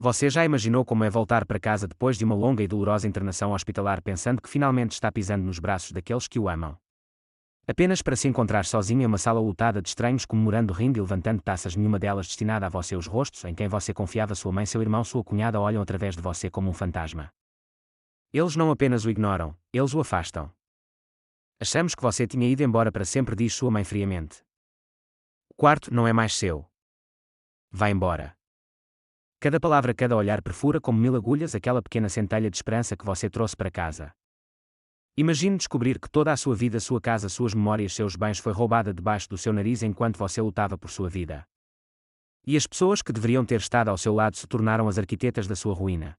Você já imaginou como é voltar para casa depois de uma longa e dolorosa internação hospitalar pensando que finalmente está pisando nos braços daqueles que o amam? Apenas para se encontrar sozinho em uma sala lotada de estranhos comemorando rindo e levantando taças, nenhuma delas destinada a você, os rostos em quem você confiava, sua mãe, seu irmão, sua cunhada, olham através de você como um fantasma. Eles não apenas o ignoram, eles o afastam. Achamos que você tinha ido embora para sempre, diz sua mãe friamente. O quarto não é mais seu. Vá embora. Cada palavra, cada olhar perfura como 1000 agulhas aquela pequena centelha de esperança que você trouxe para casa. Imagine descobrir que toda a sua vida, sua casa, suas memórias, seus bens foi roubada debaixo do seu nariz enquanto você lutava por sua vida. E as pessoas que deveriam ter estado ao seu lado se tornaram as arquitetas da sua ruína.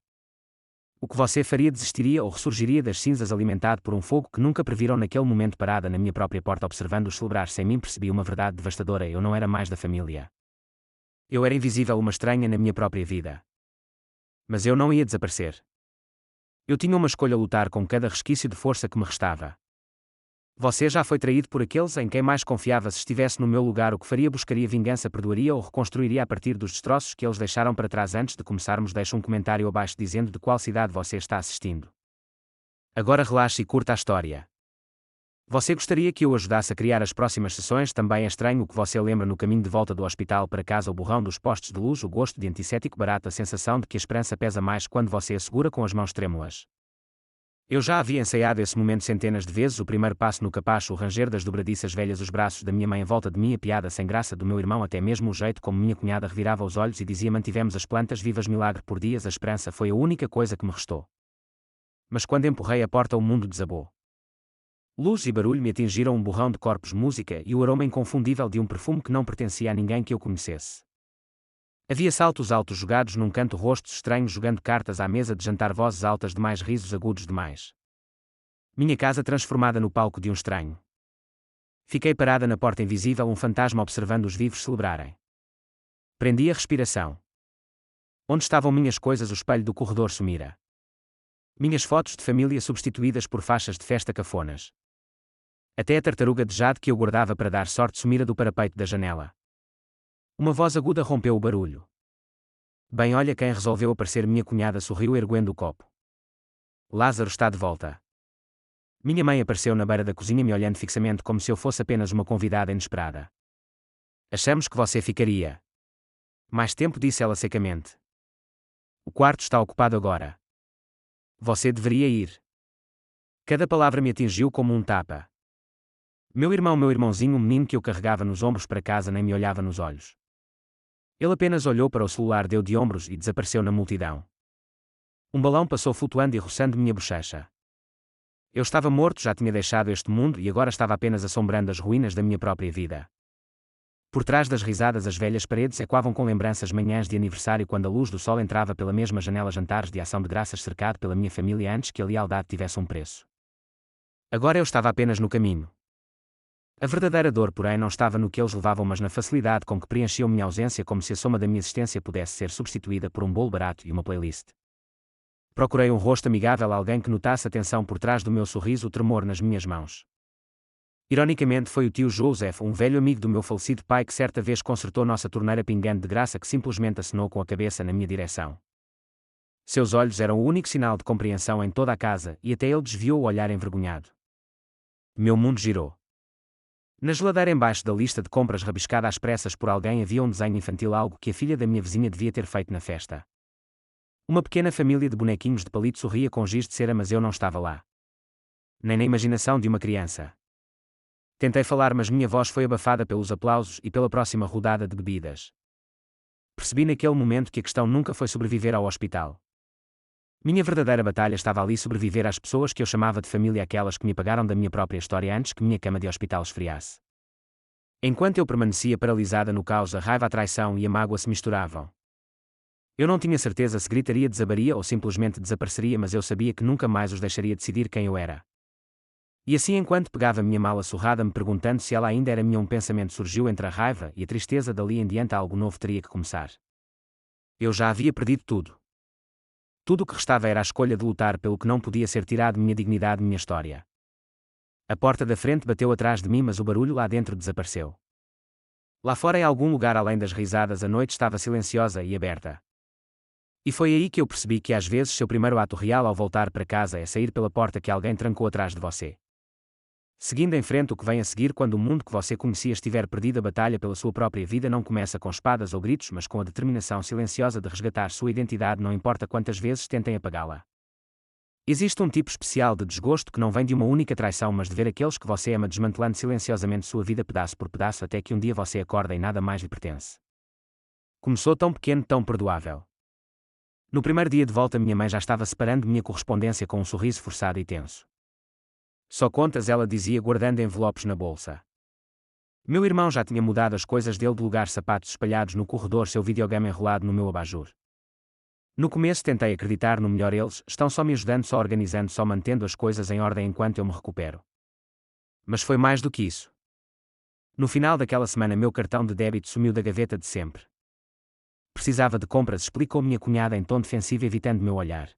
O que você faria? Desistiria ou ressurgiria das cinzas alimentado por um fogo que nunca previram? Naquele momento, parada na minha própria porta observando-os celebrar sem mim, percebi uma verdade devastadora: eu não era mais da família. Eu era invisível, uma estranha na minha própria vida. Mas eu não ia desaparecer. Eu tinha uma escolha: lutar com cada resquício de força que me restava. Você já foi traído por aqueles em quem mais confiava. Se estivesse no meu lugar, o que faria? Buscaria vingança, perdoaria ou reconstruiria a partir dos destroços que eles deixaram para trás? Antes de começarmos, deixe um comentário abaixo dizendo de qual cidade você está assistindo. Agora relaxe e curta a história. Você gostaria que eu ajudasse a criar as próximas sessões? Também é estranho o que você lembra no caminho de volta do hospital para casa: o borrão dos postes de luz, o gosto de antissético barato, a sensação de que a esperança pesa mais quando você a segura com as mãos trêmulas. Eu já havia ensaiado esse momento centenas de vezes: o primeiro passo no capacho, o ranger das dobradiças velhas, os braços da minha mãe em volta de mim, a piada sem graça do meu irmão, até mesmo o jeito como minha cunhada revirava os olhos e dizia: mantivemos as plantas vivas, milagre por dias. A esperança foi a única coisa que me restou. Mas quando empurrei a porta, o mundo desabou. Luz e barulho me atingiram, um borrão de corpos, música e o aroma inconfundível de um perfume que não pertencia a ninguém que eu conhecesse. Havia saltos altos jogados num canto, rostos estranhos jogando cartas à mesa de jantar, vozes altas demais, risos agudos demais. Minha casa transformada no palco de um estranho. Fiquei parada na porta invisível, um fantasma observando os vivos celebrarem. Prendi a respiração. Onde estavam minhas coisas? O espelho do corredor sumira. Minhas fotos de família substituídas por faixas de festa cafonas. Até a tartaruga de jade que eu guardava para dar sorte sumira do parapeito da janela. Uma voz aguda rompeu o barulho. Bem, olha quem resolveu aparecer. Minha cunhada sorriu erguendo o copo. Lázaro está de volta. Minha mãe apareceu na beira da cozinha, me olhando fixamente como se eu fosse apenas uma convidada inesperada. Achamos que você ficaria mais tempo, disse ela secamente. O quarto está ocupado agora. Você deveria ir. Cada palavra me atingiu como um tapa. Meu irmãozinho, o menino que eu carregava nos ombros para casa, nem me olhava nos olhos. Ele apenas olhou para o celular, deu de ombros e desapareceu na multidão. Um balão passou flutuando e roçando minha bochecha. Eu estava morto, já tinha deixado este mundo e agora estava apenas assombrando as ruínas da minha própria vida. Por trás das risadas, as velhas paredes ecoavam com lembranças, manhãs de aniversário quando a luz do sol entrava pela mesma janela, jantares de ação de graças cercado pela minha família antes que a lealdade tivesse um preço. Agora eu estava apenas no caminho. A verdadeira dor, porém, não estava no que eles levavam, mas na facilidade com que preenchiam minha ausência, como se a soma da minha existência pudesse ser substituída por um bolo barato e uma playlist. Procurei um rosto amigável, alguém que notasse a tensão por trás do meu sorriso, o tremor nas minhas mãos. Ironicamente, foi o tio Joseph, um velho amigo do meu falecido pai, que certa vez consertou nossa torneira pingando de graça, que simplesmente acenou com a cabeça na minha direção. Seus olhos eram o único sinal de compreensão em toda a casa, e até ele desviou o olhar envergonhado. Meu mundo girou. Na geladeira embaixo da lista de compras rabiscada às pressas por alguém havia um desenho infantil, algo que a filha da minha vizinha devia ter feito na festa. Uma pequena família de bonequinhos de palito sorria com giz de cera, mas eu não estava lá. Nem na imaginação de uma criança. Tentei falar, mas minha voz foi abafada pelos aplausos e pela próxima rodada de bebidas. Percebi naquele momento que a questão nunca foi sobreviver ao hospital. Minha verdadeira batalha estava ali: sobreviver às pessoas que eu chamava de família, aquelas que me apagaram da minha própria história antes que minha cama de hospital esfriasse. Enquanto eu permanecia paralisada no caos, a raiva, a traição e a mágoa se misturavam. Eu não tinha certeza se gritaria, desabaria ou simplesmente desapareceria, mas eu sabia que nunca mais os deixaria decidir quem eu era. E assim, enquanto pegava minha mala surrada, me perguntando se ela ainda era minha, um pensamento surgiu entre a raiva e a tristeza: dali em diante algo novo teria que começar. Eu já havia perdido tudo. Tudo o que restava era a escolha de lutar pelo que não podia ser tirado: minha dignidade, minha história. A porta da frente bateu atrás de mim, mas o barulho lá dentro desapareceu. Lá fora, em algum lugar além das risadas, a noite estava silenciosa e aberta. E foi aí que eu percebi que às vezes seu primeiro ato real ao voltar para casa é sair pela porta que alguém trancou atrás de você. Seguindo em frente o que vem a seguir quando o mundo que você conhecia estiver perdido a batalha pela sua própria vida não começa com espadas ou gritos mas com a determinação silenciosa de resgatar sua identidade não importa quantas vezes tentem apagá-la. Existe um tipo especial de desgosto que não vem de uma única traição mas de ver aqueles que você ama desmantelando silenciosamente sua vida pedaço por pedaço até que um dia você acorda e nada mais lhe pertence. Começou tão pequeno, tão perdoável. No primeiro dia de volta minha mãe já estava separando minha correspondência com um sorriso forçado e tenso. Só contas, ela dizia guardando envelopes na bolsa. Meu irmão já tinha mudado as coisas dele de lugar, sapatos espalhados no corredor, seu videogame enrolado no meu abajur. No começo tentei acreditar no melhor, eles estão só me ajudando, só organizando, só mantendo as coisas em ordem enquanto eu me recupero. Mas foi mais do que isso. No final daquela semana meu cartão de débito sumiu da gaveta de sempre. Precisava de compras, explicou minha cunhada em tom defensivo evitando meu olhar.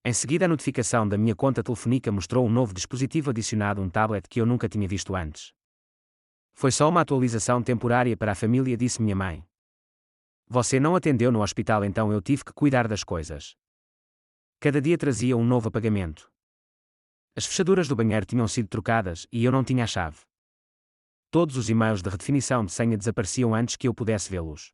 Em seguida a notificação da minha conta telefônica mostrou um novo dispositivo adicionado, um tablet que eu nunca tinha visto antes. Foi só uma atualização temporária para a família, disse minha mãe. Você não atendeu no hospital, então eu tive que cuidar das coisas. Cada dia trazia um novo apagamento. As fechaduras do banheiro tinham sido trocadas e eu não tinha a chave. Todos os e-mails de redefinição de senha desapareciam antes que eu pudesse vê-los.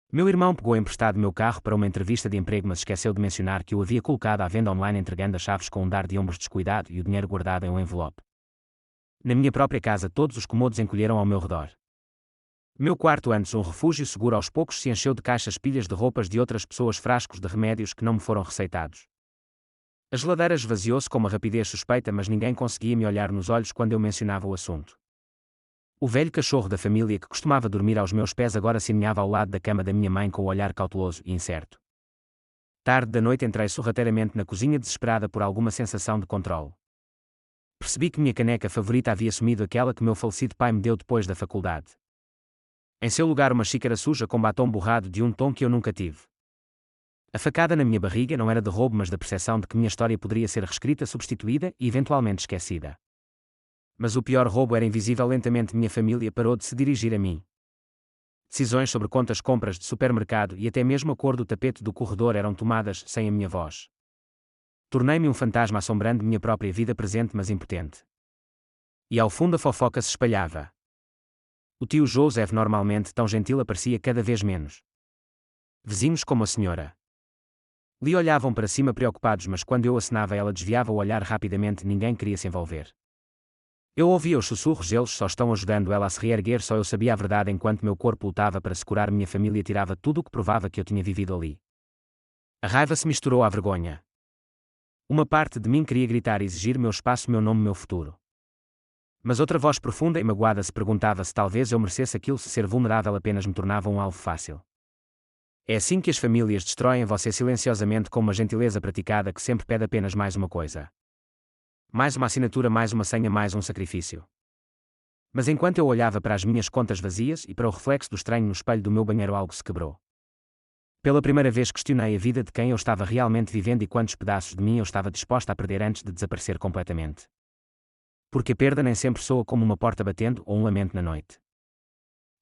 Meu irmão pegou emprestado meu carro para uma entrevista de emprego mas esqueceu de mencionar que eu havia colocado à venda online entregando as chaves com um dar de ombros descuidado e o dinheiro guardado em um envelope. Na minha própria casa todos os cômodos encolheram ao meu redor. Meu quarto, antes um refúgio seguro, aos poucos se encheu de caixas, pilhas de roupas de outras pessoas, frascos de remédios que não me foram receitados. A geladeira esvaziou-se com uma rapidez suspeita mas ninguém conseguia me olhar nos olhos quando eu mencionava o assunto. O velho cachorro da família que costumava dormir aos meus pés agora se aninhava ao lado da cama da minha mãe com o olhar cauteloso e incerto. Tarde da noite entrei sorrateiramente na cozinha desesperada por alguma sensação de controle. Percebi que minha caneca favorita havia sumido, aquela que meu falecido pai me deu depois da faculdade. Em seu lugar uma xícara suja com batom borrado de um tom que eu nunca tive. A facada na minha barriga não era de roubo mas da percepção de que minha história poderia ser reescrita, substituída e eventualmente esquecida. Mas o pior roubo era invisível. Lentamente minha família parou de se dirigir a mim. Decisões sobre contas, compras de supermercado e até mesmo a cor do tapete do corredor eram tomadas sem a minha voz. Tornei-me um fantasma assombrando minha própria vida, presente mas impotente. E ao fundo a fofoca se espalhava. O tio Joseph, normalmente tão gentil, aparecia cada vez menos. Vizinhos como a senhora Lee olhavam para cima preocupados mas quando eu acenava ela desviava o olhar rapidamente, ninguém queria se envolver. Eu ouvia os sussurros, eles só estão ajudando ela a se reerguer, só eu sabia a verdade enquanto meu corpo lutava para se curar. Minha família tirava tudo o que provava que eu tinha vivido ali. A raiva se misturou à vergonha. Uma parte de mim queria gritar e exigir meu espaço, meu nome, meu futuro. Mas outra voz profunda e magoada se perguntava se talvez eu merecesse aquilo, se ser vulnerável apenas me tornava um alvo fácil. É assim que as famílias destroem você silenciosamente, com uma gentileza praticada que sempre pede apenas mais uma coisa. Mais uma assinatura, mais uma senha, mais um sacrifício. Mas enquanto eu olhava para as minhas contas vazias e para o reflexo do estranho no espelho do meu banheiro, algo se quebrou. Pela primeira vez questionei a vida de quem eu estava realmente vivendo e quantos pedaços de mim eu estava disposta a perder antes de desaparecer completamente. Porque a perda nem sempre soa como uma porta batendo ou um lamento na noite.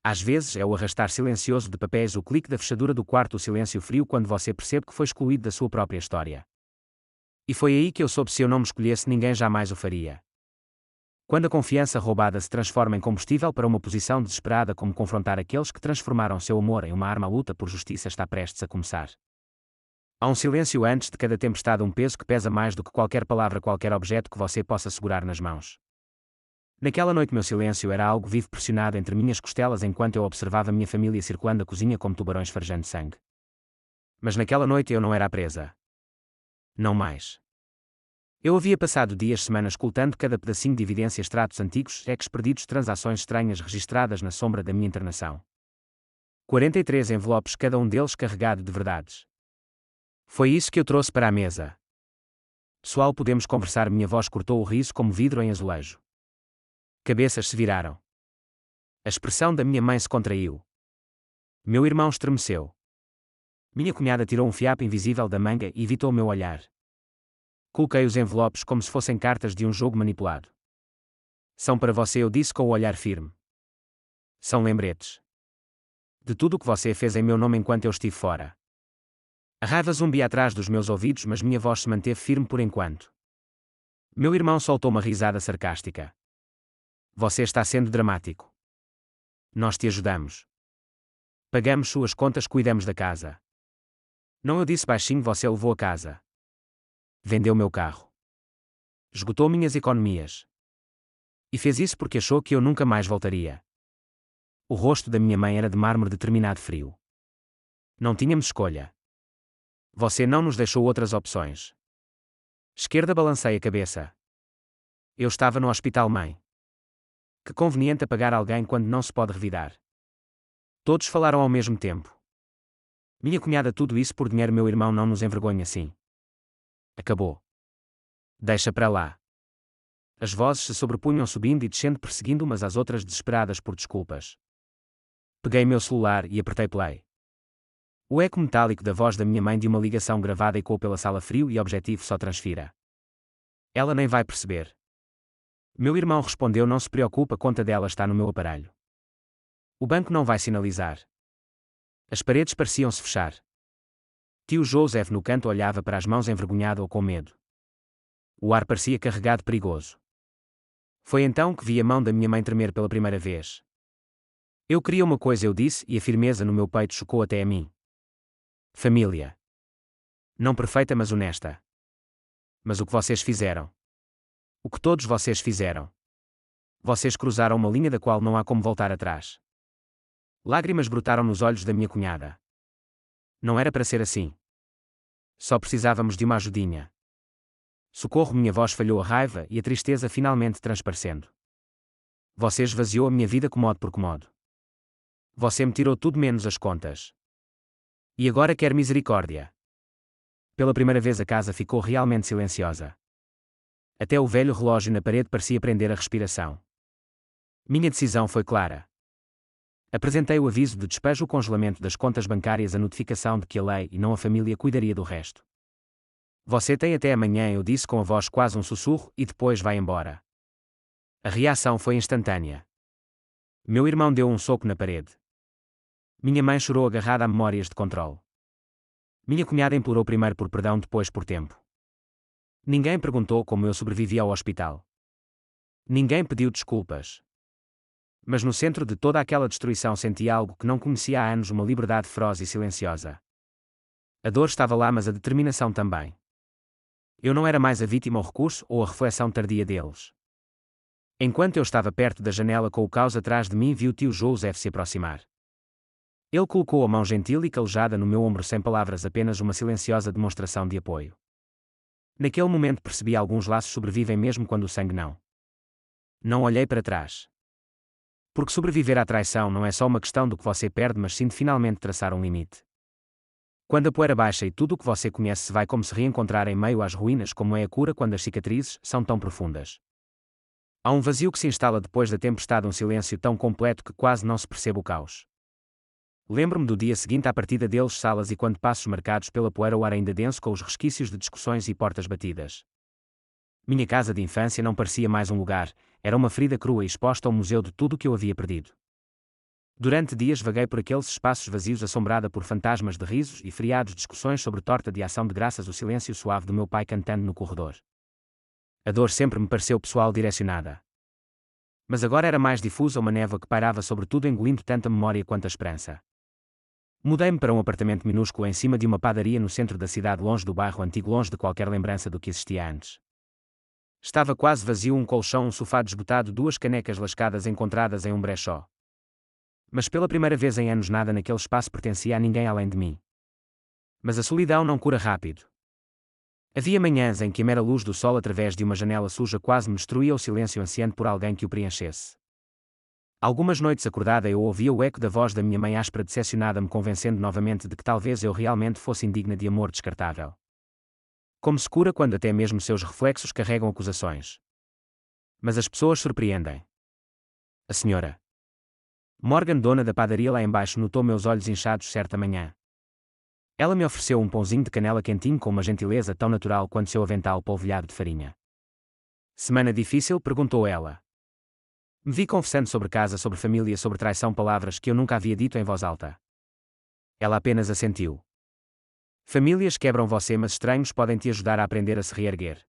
Às vezes é o arrastar silencioso de papéis, o clique da fechadura do quarto, o silêncio frio quando você percebe que foi excluído da sua própria história. E foi aí que eu soube: se eu não me escolhesse, ninguém jamais o faria. Quando a confiança roubada se transforma em combustível para uma posição desesperada como confrontar aqueles que transformaram seu amor em uma arma, a luta por justiça está prestes a começar. Há um silêncio antes de cada tempestade, um peso que pesa mais do que qualquer palavra, qualquer objeto que você possa segurar nas mãos. Naquela noite meu silêncio era algo vivo pressionado entre minhas costelas enquanto eu observava minha família circulando a cozinha como tubarões farejando sangue. Mas naquela noite eu não era a presa. Não mais. Eu havia passado dias, semanas, escutando cada pedacinho de evidências, tratos antigos, cheques perdidos, transações estranhas registradas na sombra da minha internação. 43 envelopes, cada um deles carregado de verdades. Foi isso que eu trouxe para a mesa. Pessoal, podemos conversar? Minha voz cortou o riso como vidro em azulejo. Cabeças se viraram. A expressão da minha mãe se contraiu. Meu irmão estremeceu. Minha cunhada tirou um fiapo invisível da manga e evitou meu olhar. Coloquei os envelopes como se fossem cartas de um jogo manipulado. São para você, eu disse com o olhar firme. São lembretes de tudo o que você fez em meu nome enquanto eu estive fora. A raiva zumbia atrás dos meus ouvidos, mas minha voz se manteve firme por enquanto. Meu irmão soltou uma risada sarcástica. Você está sendo dramático. Nós te ajudamos. Pagamos suas contas, cuidamos da casa. Não, eu disse baixinho, você levou a casa. Vendeu meu carro. Esgotou minhas economias. E fez isso porque achou que eu nunca mais voltaria. O rosto da minha mãe era de mármore determinado frio. Não tínhamos escolha. Você não nos deixou outras opções. Esquerda, balancei a cabeça. Eu estava no hospital, mãe. Que conveniente apagar alguém quando não se pode revidar. Todos falaram ao mesmo tempo. Minha cunhada, tudo isso por dinheiro, meu irmão, não nos envergonha assim. Acabou. Deixa para lá. As vozes se sobrepunham, subindo e descendo, perseguindo umas às outras, desesperadas por desculpas. Peguei meu celular e apertei play. O eco metálico da voz da minha mãe de uma ligação gravada ecoou pela sala, frio e objetivo: só transfira. Ela nem vai perceber. Meu irmão respondeu: não se preocupa, a conta dela está no meu aparelho. O banco não vai sinalizar. As paredes pareciam se fechar. Tio Joseph no canto olhava para as mãos envergonhado ou com medo. O ar parecia carregado, perigoso. Foi então que vi a mão da minha mãe tremer pela primeira vez. Eu queria uma coisa, eu disse, e a firmeza no meu peito chocou até a mim. Família. Não perfeita, mas honesta. Mas o que vocês fizeram? O que todos vocês fizeram? Vocês cruzaram uma linha da qual não há como voltar atrás. Lágrimas brotaram nos olhos da minha cunhada. Não era para ser assim. Só precisávamos de uma ajudinha. Socorro, minha voz falhou, a raiva e a tristeza finalmente transparecendo. Você esvaziou a minha vida comodo por comodo. Você me tirou tudo menos as contas. E agora quer misericórdia. Pela primeira vez a casa ficou realmente silenciosa. Até o velho relógio na parede parecia prender a respiração. Minha decisão foi clara. Apresentei o aviso de despejo, o congelamento das contas bancárias, a notificação de que a lei e não a família cuidaria do resto. Você tem até amanhã, eu disse com a voz quase um sussurro, e depois vai embora. A reação foi instantânea. Meu irmão deu um soco na parede. Minha mãe chorou agarrada a memórias de controle. Minha cunhada implorou primeiro por perdão, depois por tempo. Ninguém perguntou como eu sobrevivi ao hospital. Ninguém pediu desculpas. Mas no centro de toda aquela destruição senti algo que não conhecia há anos, uma liberdade feroz e silenciosa. A dor estava lá, mas a determinação também. Eu não era mais a vítima, o recurso ou a reflexão tardia deles. Enquanto eu estava perto da janela com o caos atrás de mim, vi o tio Joseph se aproximar. Ele colocou a mão gentil e calejada no meu ombro, sem palavras, apenas uma silenciosa demonstração de apoio. Naquele momento percebi: alguns laços sobrevivem mesmo quando o sangue não. Não olhei para trás. Porque sobreviver à traição não é só uma questão do que você perde, mas sim de finalmente traçar um limite. Quando a poeira baixa e tudo o que você conhece se vai, como se reencontrar em meio às ruínas, como é a cura quando as cicatrizes são tão profundas. Há um vazio que se instala depois da tempestade, um silêncio tão completo que quase não se percebe o caos. Lembro-me do dia seguinte à partida deles, salas e quando passos marcados pela poeira, o ar ainda denso com os resquícios de discussões e portas batidas. Minha casa de infância não parecia mais um lugar, era uma ferida crua exposta ao museu de tudo o que eu havia perdido. Durante dias vaguei por aqueles espaços vazios, assombrada por fantasmas de risos e friados, discussões sobre torta de ação de graças, o silêncio suave do meu pai cantando no corredor. A dor sempre me pareceu pessoal, direcionada. Mas agora era mais difusa, uma névoa que pairava sobre tudo, engolindo tanta memória quanto a esperança. Mudei-me para um apartamento minúsculo em cima de uma padaria no centro da cidade, longe do bairro antigo, longe de qualquer lembrança do que existia antes. Estava quase vazio, um colchão, um sofá desbotado, duas canecas lascadas encontradas em um brechó. Mas pela primeira vez em anos nada naquele espaço pertencia a ninguém além de mim. Mas a solidão não cura rápido. Havia manhãs em que a mera luz do sol através de uma janela suja quase me destruía o silêncio, ansiando por alguém que o preenchesse. Algumas noites acordada eu ouvia o eco da voz da minha mãe áspera, decepcionada, me convencendo novamente de que talvez eu realmente fosse indigna de amor descartável. Como se cura quando até mesmo seus reflexos carregam acusações. Mas as pessoas surpreendem. A senhora Morgan, dona da padaria lá embaixo, notou meus olhos inchados certa manhã. Ela me ofereceu um pãozinho de canela quentinho com uma gentileza tão natural quanto seu avental polvilhado de farinha. Semana difícil? Perguntou ela. Me vi confessando sobre casa, sobre família, sobre traição, palavras que eu nunca havia dito em voz alta. Ela apenas assentiu. Famílias quebram você, mas estranhos podem te ajudar a aprender a se reerguer.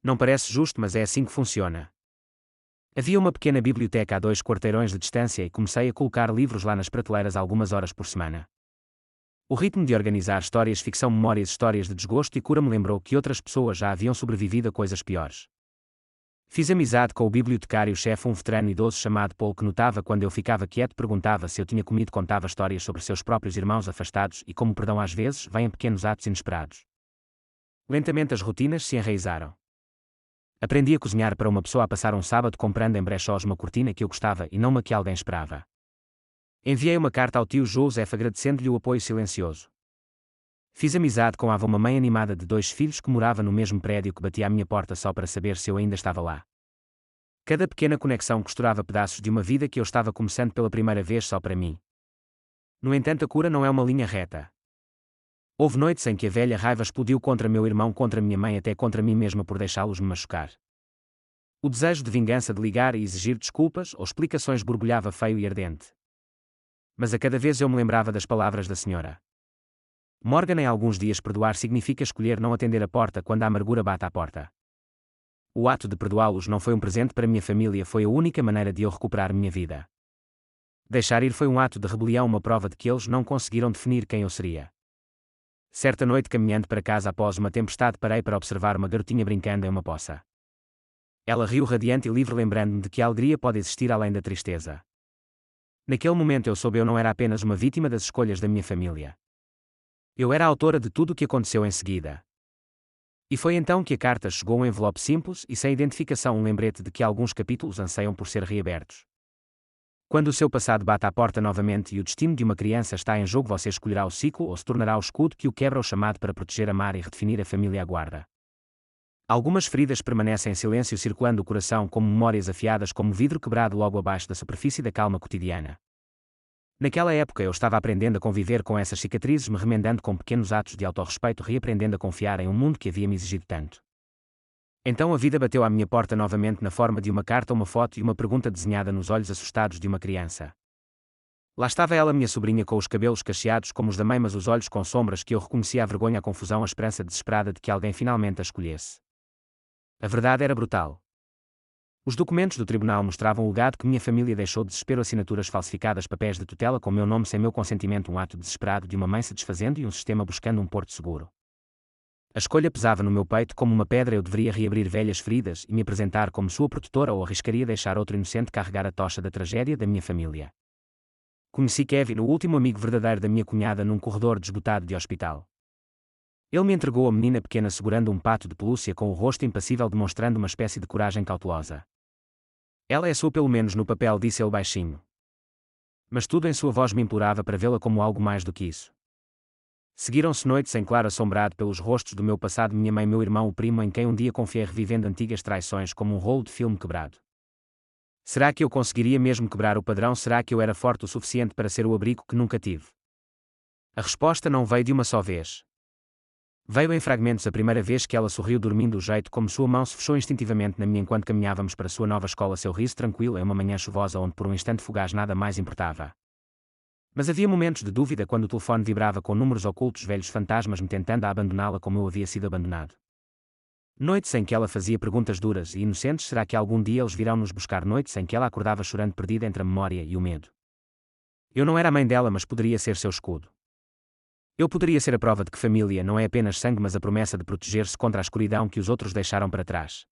Não parece justo, mas é assim que funciona. Havia uma pequena biblioteca a 2 quarteirões de distância e comecei a colocar livros lá nas prateleiras algumas horas por semana. O ritmo de organizar histórias ficção, memórias, histórias de desgosto e cura me lembrou que outras pessoas já haviam sobrevivido a coisas piores. Fiz amizade com o bibliotecário-chefe, um veterano idoso chamado Paul, que notava quando eu ficava quieto, perguntava se eu tinha comido, contava histórias sobre seus próprios irmãos afastados e como o perdão às vezes vem em pequenos atos inesperados. Lentamente as rotinas se enraizaram. Aprendi a cozinhar para uma pessoa, a passar um sábado comprando em brechós uma cortina que eu gostava e não uma que alguém esperava. Enviei uma carta ao tio Joseph agradecendo-lhe o apoio silencioso. Fiz amizade com a avó, uma mãe animada de 2 filhos que morava no mesmo prédio, que batia à minha porta só para saber se eu ainda estava lá. Cada pequena conexão costurava pedaços de uma vida que eu estava começando pela primeira vez só para mim. No entanto, a cura não é uma linha reta. Houve noites em que a velha raiva explodiu contra meu irmão, contra minha mãe, até contra mim mesma por deixá-los me machucar. O desejo de vingança, de ligar e exigir desculpas ou explicações, borbulhava feio e ardente. Mas a cada vez eu me lembrava das palavras da senhora Morgan: em alguns dias perdoar significa escolher não atender a porta quando a amargura bate à porta. O ato de perdoá-los não foi um presente para minha família, foi a única maneira de eu recuperar minha vida. Deixar ir foi um ato de rebelião, uma prova de que eles não conseguiram definir quem eu seria. Certa noite, caminhando para casa após uma tempestade, parei para observar uma garotinha brincando em uma poça. Ela riu radiante e livre, lembrando-me de que a alegria pode existir além da tristeza. Naquele momento eu soube, eu não era apenas uma vítima das escolhas da minha família. Eu era a autora de tudo o que aconteceu em seguida. E foi então que a carta chegou, um envelope simples e sem identificação, um lembrete de que alguns capítulos anseiam por ser reabertos. Quando o seu passado bate à porta novamente e o destino de uma criança está em jogo, você escolherá o ciclo ou se tornará o escudo que o quebra, o chamado para proteger, amar e redefinir a família. Aguarda. Algumas feridas permanecem em silêncio, circulando o coração como memórias afiadas, como vidro quebrado logo abaixo da superfície da calma cotidiana. Naquela época eu estava aprendendo a conviver com essas cicatrizes, me remendando com pequenos atos de autorrespeito, reaprendendo a confiar em um mundo que havia me exigido tanto. Então a vida bateu à minha porta novamente, na forma de uma carta, uma foto e uma pergunta desenhada nos olhos assustados de uma criança. Lá estava ela, minha sobrinha, com os cabelos cacheados como os da mãe, mas os olhos com sombras que eu reconhecia, a vergonha, a confusão, a esperança desesperada de que alguém finalmente a escolhesse. A verdade era brutal. Os documentos do tribunal mostravam o legado que minha família deixou: desespero, assinaturas falsificadas, papéis de tutela com meu nome sem meu consentimento, um ato desesperado de uma mãe se desfazendo e um sistema buscando um porto seguro. A escolha pesava no meu peito como uma pedra. Eu deveria reabrir velhas feridas e me apresentar como sua protetora, ou arriscaria deixar outro inocente carregar a tocha da tragédia da minha família. Conheci Kevin, o último amigo verdadeiro da minha cunhada, num corredor desbotado de hospital. Ele me entregou a menina pequena segurando um pato de pelúcia com o rosto impassível, demonstrando uma espécie de coragem cautelosa. Ela é sua, pelo menos no papel, disse ele baixinho. Mas tudo em sua voz me implorava para vê-la como algo mais do que isso. Seguiram-se noites em claro, assombrado pelos rostos do meu passado, minha mãe, meu irmão, o primo em quem um dia confiei, revivendo antigas traições como um rolo de filme quebrado. Será que eu conseguiria mesmo quebrar o padrão? Será que eu era forte o suficiente para ser o abrigo que nunca tive? A resposta não veio de uma só vez. Veio em fragmentos. A primeira vez que ela sorriu, dormindo, o jeito como sua mão se fechou instintivamente na minha enquanto caminhávamos para sua nova escola, seu riso tranquilo em uma manhã chuvosa onde por um instante fugaz nada mais importava. Mas havia momentos de dúvida, quando o telefone vibrava com números ocultos, velhos fantasmas me tentando a abandoná-la como eu havia sido abandonado. Noites em que ela fazia perguntas duras e inocentes: será que algum dia eles virão nos buscar? Noites em que ela acordava chorando, perdida entre a memória e o medo. Eu não era a mãe dela, mas poderia ser seu escudo. Eu poderia ser a prova de que família não é apenas sangue, mas a promessa de proteger-se contra a escuridão que os outros deixaram para trás.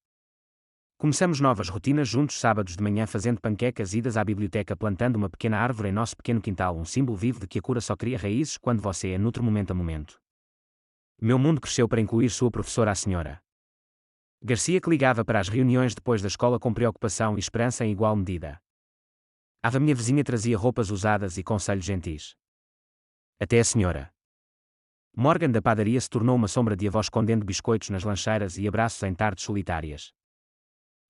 Começamos novas rotinas juntos, sábados de manhã fazendo panquecas, idas à biblioteca, plantando uma pequena árvore em nosso pequeno quintal, um símbolo vivo de que a cura só cria raízes quando você é nutre momento a momento. Meu mundo cresceu para incluir sua professora, a senhora Garcia, que ligava para as reuniões depois da escola com preocupação e esperança em igual medida. A minha vizinha trazia roupas usadas e conselhos gentis. Até a senhora Morgan da padaria se tornou uma sombra de avó, escondendo biscoitos nas lancheiras e abraços em tardes solitárias.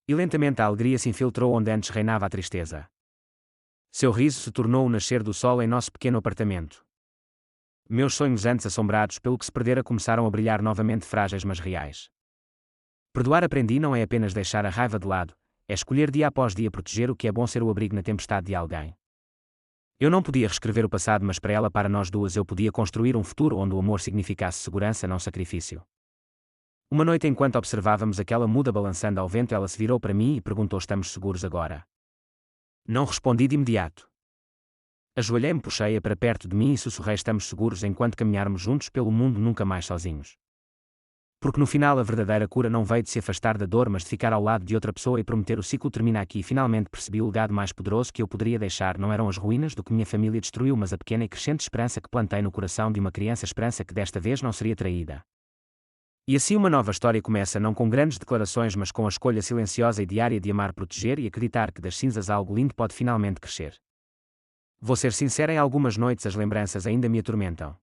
E lentamente a alegria se infiltrou onde antes reinava a tristeza. Seu riso se tornou o nascer do sol em nosso pequeno apartamento. Meus sonhos, antes assombrados pelo que se perdera, começaram a brilhar novamente, frágeis mas reais. Perdoar, aprendi, não é apenas deixar a raiva de lado, é escolher dia após dia proteger o que é bom, ser o abrigo na tempestade de alguém. Eu não podia reescrever o passado, mas para nós duas eu podia construir um futuro onde o amor significasse segurança, não sacrifício. Uma noite, enquanto observávamos aquela muda balançando ao vento, ela se virou para mim e perguntou: estamos seguros agora? Não respondi de imediato. Ajoelhei-me, puxei-a para perto de mim e sussurrei: estamos seguros enquanto caminharmos juntos pelo mundo, nunca mais sozinhos. Porque no final a verdadeira cura não veio de se afastar da dor, mas de ficar ao lado de outra pessoa e prometer: o ciclo termina aqui. Finalmente percebi: o legado mais poderoso que eu poderia deixar não eram as ruínas do que minha família destruiu, mas a pequena e crescente esperança que plantei no coração de uma criança, esperança que desta vez não seria traída. E assim uma nova história começa, não com grandes declarações, mas com a escolha silenciosa e diária de amar, proteger e acreditar que das cinzas algo lindo pode finalmente crescer. Vou ser sincera, em algumas noites as lembranças ainda me atormentam.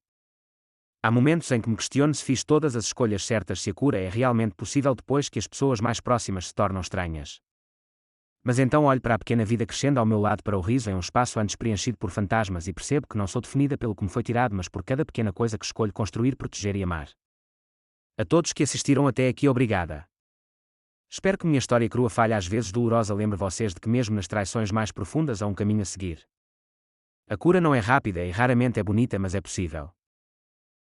Há momentos em que me questiono se fiz todas as escolhas certas, se a cura é realmente possível depois que as pessoas mais próximas se tornam estranhas. Mas então olho para a pequena vida crescendo ao meu lado, para o riso em um espaço antes preenchido por fantasmas, e percebo que não sou definida pelo que me foi tirado, mas por cada pequena coisa que escolho construir, proteger e amar. A todos que assistiram até aqui, obrigada. Espero que minha história crua, falha às vezes dolorosa, lembre vocês de que mesmo nas traições mais profundas há um caminho a seguir. A cura não é rápida e raramente é bonita, mas é possível.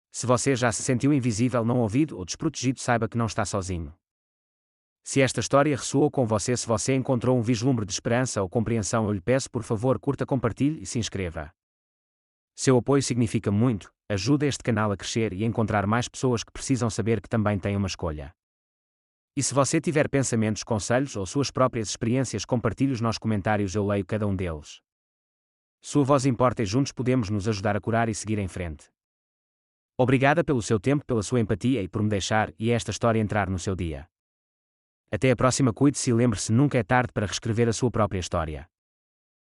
Se você já se sentiu invisível, não ouvido ou desprotegido, saiba que não está sozinho. Se esta história ressoou com você, se você encontrou um vislumbre de esperança ou compreensão, eu lhe peço, por favor, curta, compartilhe e se inscreva. Seu apoio significa muito, ajuda este canal a crescer e a encontrar mais pessoas que precisam saber que também têm uma escolha. E se você tiver pensamentos, conselhos ou suas próprias experiências, compartilhe-os nos comentários, eu leio cada um deles. Sua voz importa e juntos podemos nos ajudar a curar e seguir em frente. Obrigada pelo seu tempo, pela sua empatia e por me deixar esta história entrar no seu dia. Até a próxima, cuide-se e lembre-se, nunca é tarde para reescrever a sua própria história.